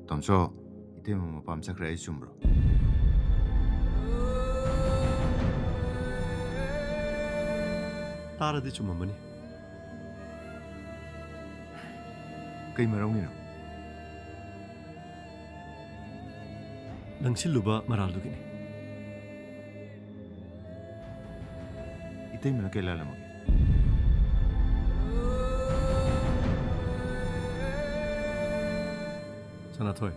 tamso itema mapam chakra ai chumro तारदी चुममनी kai marongino नंगसिलुबा मरालदुगिनी itema na kailala mo सनाथोय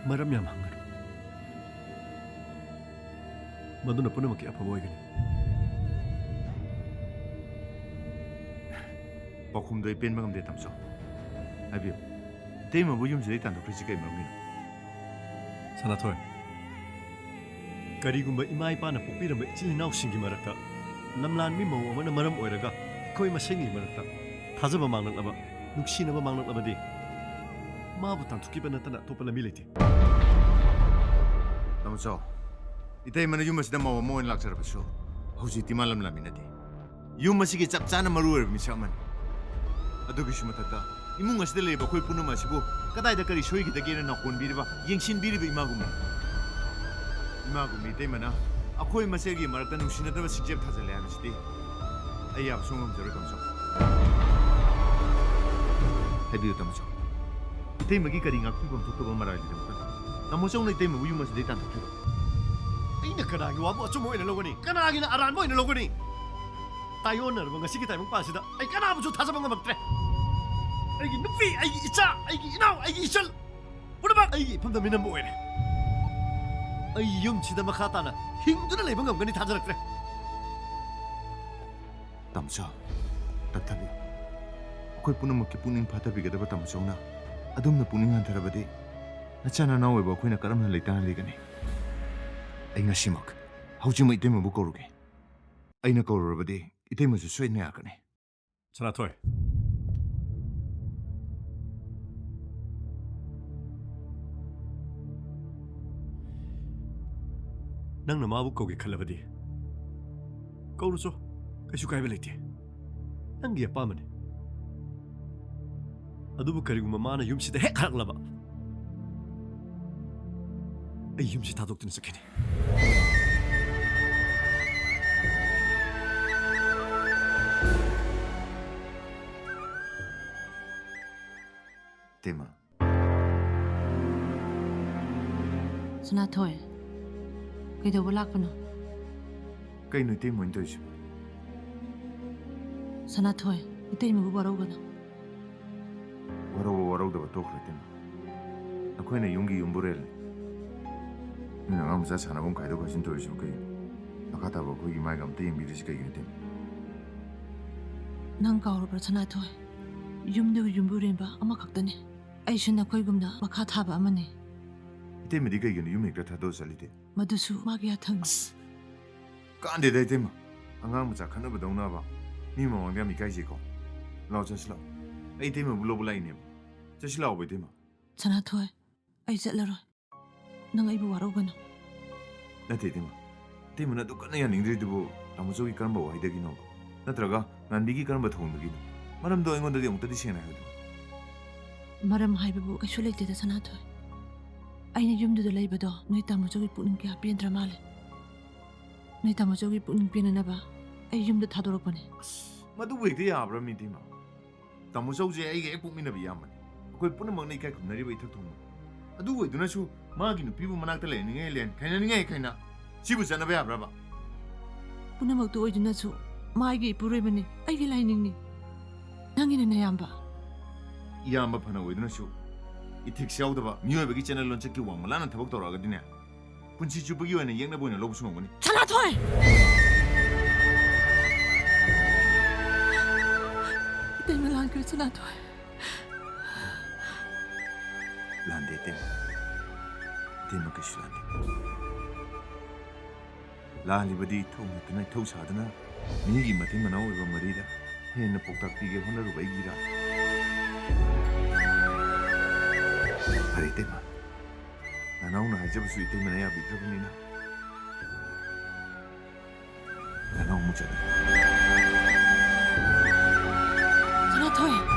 मरम याम हंगनु मदुना पुनमकी अफबा ओइगनी pakhumdoi penma ngamde tamso habiyo itema bu yum jidai tandu krisi kai marongino सनाथोय करीगुंबा इमा इपाना पोपीरम इचिलिनाव सिंगी मरक्ता लमलान मी मौ अमना मरम ओइरगा खोय मसेंगी मरक्ता थाजबा मांगलबा नुक्सिनबा मांगलबदी माबु तांथुकीबा नतना तोपा लमी लेति tamso itema na yum asida mawa moin lakcharabasu hauji timalam laminati yum asigi chapchana maru erbi saman adugi sumathata imung asida leba khoi punama sibu kadai da kari soi gida gena na kon biriba yengsin biriba imagumi itema na akhoi masegi marakta nusinadaba sigjeb thajale habisidi ai ab sungam jaro tamso habiyo tamso itema gi kari ngakpi bam thukba marali damta namochong na itema bu yum asida tan thukba ꯑꯩꯅ ꯀꯅꯥꯒꯤ ꯋꯥꯕꯨ ꯑꯆꯨꯝꯕ ꯑꯣꯏꯅ ꯂꯧꯒꯅꯤ ꯀꯅꯥꯒꯤꯅ ꯑꯔꯥꯟꯕ ꯑꯣꯏꯅ ꯂꯧꯒꯅꯤ ꯇꯥꯏꯌꯣꯟꯅꯔꯕ ꯉꯁꯤꯒꯤ ꯇꯥꯏꯕꯪ ꯄꯥꯟꯁꯤꯗ ꯑꯩ ꯀꯅꯥꯕꯨꯁꯨ ꯊꯥꯖꯕ ꯉꯝꯃꯛꯇ꯭ꯔꯦ ꯑꯩꯒꯤ ꯅꯨꯄꯤ ꯑꯩꯒꯤ ꯏꯆꯥ ꯑꯩꯒꯤ ꯏꯅꯥꯎ ꯑꯩꯒꯤ ꯏꯆꯜ ꯄꯨꯝꯅꯃꯛ ꯑꯩꯒꯤ ꯏꯐꯝꯗ ꯃꯤꯅꯝꯕ ꯑꯣꯏꯔꯦ ꯑꯩ ꯌꯨꯝꯁꯤꯗ ꯃꯈꯥ ꯇꯥꯅ ꯍꯤꯡꯗꯨꯅ ꯂꯩꯕ ꯉꯝꯒꯅꯤ ꯊꯥꯖꯔꯛꯇ꯭ꯔꯦ tamso tathabi akhoi punamaki puning phathabigadaba tamsona adumna puning hantarabadi nachana naoiba akhoina karamna leitana legani ai ngasimak haujima itema bu koruge aina korurabadi itema su soina yakane सनाथोय ꯅꯪꯅ ꯃꯥꯕꯨ ꯀꯧꯒꯦ ꯈꯜꯂꯕꯗꯤ ꯀꯧꯔꯨꯆꯣ ꯀꯩꯁꯨ ꯀꯥꯏꯕ ꯂꯩꯇꯦ ꯅꯪꯒꯤ ꯑꯄꯥꯝꯕꯅꯤ ꯑꯗꯨꯕꯨ ꯀꯔꯤꯒꯨꯝꯕ ꯃꯥꯅ ꯌꯨꯝꯁꯤꯗ ꯍꯦꯛ ꯍꯜꯂꯛꯂꯕ ꯑꯩ ꯌꯨꯝꯁꯤ ꯊꯥꯗꯣꯛꯇꯨꯅ ꯆꯠꯈꯤꯅꯤ tema Sanathoi, kaidawa lakpano? kai no itema into isu Sanathoi, itay mabubaraw ka na. waraw da tokre tema akhoina yungi yumburel mina ngam sa sana bong kaido khasin to isu kai akata ba khoi mai gam te yimbi kai gete Nang kaurabra Sanathoi, yumdu yumburin ba ama kaktane. Ay siya na ko'y gumna makataba amane. itema di kai gene yum hekta thado salite Madusu magyatang. kande dai tema angang mucha khana ba dongna ba ni ma wang mi kai ji ko law chasla ai tema bulo bulai ne chasla obai tema Sanathoi, ay zatlaroy. Nang ay buwaraw ka na. nate tema na dukana ya ningdri dubu tamuso gi karamba wa hidagi no natraga nandi gi karamba thongdagi maram do engon dagi amta di sena hadu Maram haibabu kaysu layte da Sanathoi. Ay na yumduda laybado, noy tamusogi puning kaya pientra male. Noy tamusogi puning pienanaba, ay yumdu thadorok pa ne. madu wekte ya abra mi tema tamuso je ai ge epuk mi na bi yamane akoi punamang nei kai khumnari bai thak thong adu wei duna su ma gi nu pibu manakta le ningai len khaina sibu jana ba abra ba Punamaktu oidunatsu, maigi ipuroybani, aygi lainingni. Nangina nayamba. iyamba phana wei duna su ithik siaw da ba miyo ba gi channel lon chakki wang malana thabak tora ga dine punchi chu bagi wana yengna boina lobu su ngoni Sanathoi! Itay malang ka, Sanathoi. lande tema ka shilande la libadi thong tuna thau sadana mi gi mati manau ba marida hen poktak ti ge honaru bai gira hari tema nanau na hajab su itay manaya bitrabnina nanau mucha Sanathoi!